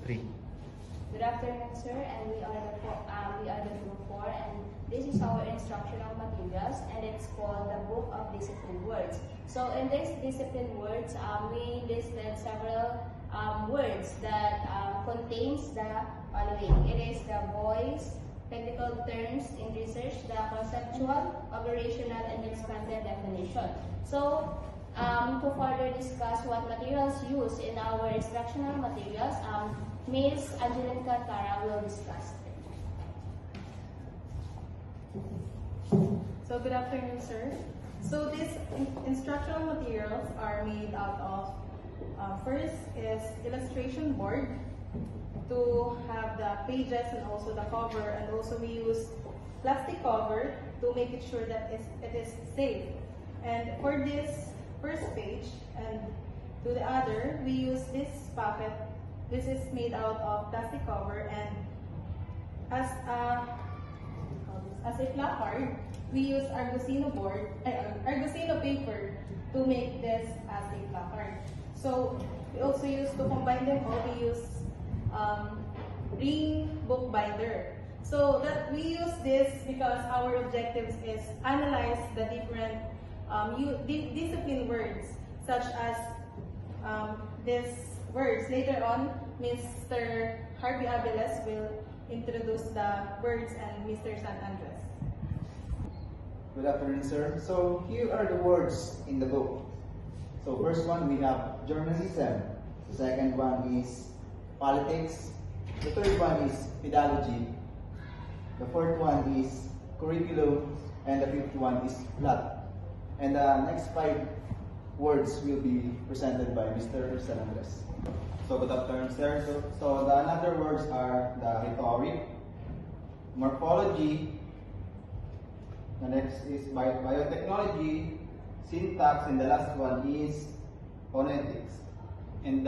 3. Good afternoon, sir, and we are the group 4, and this is our instructional materials, and it's called the Book of Discipline Words. So in this discipline words, we listed several words that contains the following. It is the voice, technical terms in research, the conceptual, operational, and expanded definition. So to further discuss what materials used in our instructional materials, Ms. Angeline Cantara will discuss. So good afternoon, sir. So these instructional materials are made out of, first is illustration board to have the pages and also the cover, and also we use plastic cover to make it sure that it is safe. And for this first page and to the other, we use this pocket. This is made out of plastic cover, and as a placard, we use Argosino paper to make this as a placard. So we also use, to combine them all, we use ring book binder. So that we use this because our objectives is analyze the different discipline words, such as these words. Later on, Mr. Harvey Abeles will introduce the words, and Mr. San Andres. Good afternoon, sir. So here are the words in the book. So first one, we have journalism. The second one is politics. The third one is pedagogy. The fourth one is curriculum. And the fifth one is plot. And the next 5 words will be presented by Mr. San Andres. So good afternoon, sir. So the another words are the rhetoric, morphology, the next is biotechnology, syntax, and the last one is phonetics. And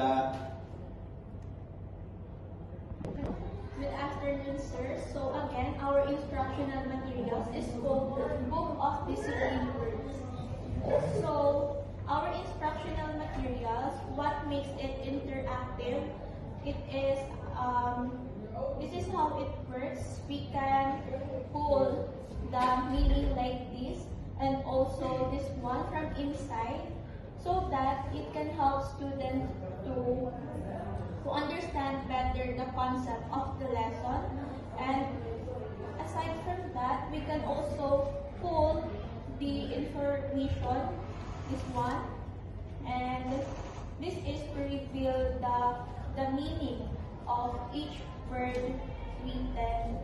Good afternoon, sir. So again, our instructional materials is called Book of Discipline Words. So our instructional materials, what makes it interactive, it is, this is how it works. We can pull the meaning like this, and also this one from inside, so that it can help students to understand better the concept of the lesson. And aside from that, we can also pull the information, this one, and this is to reveal the meaning of each word written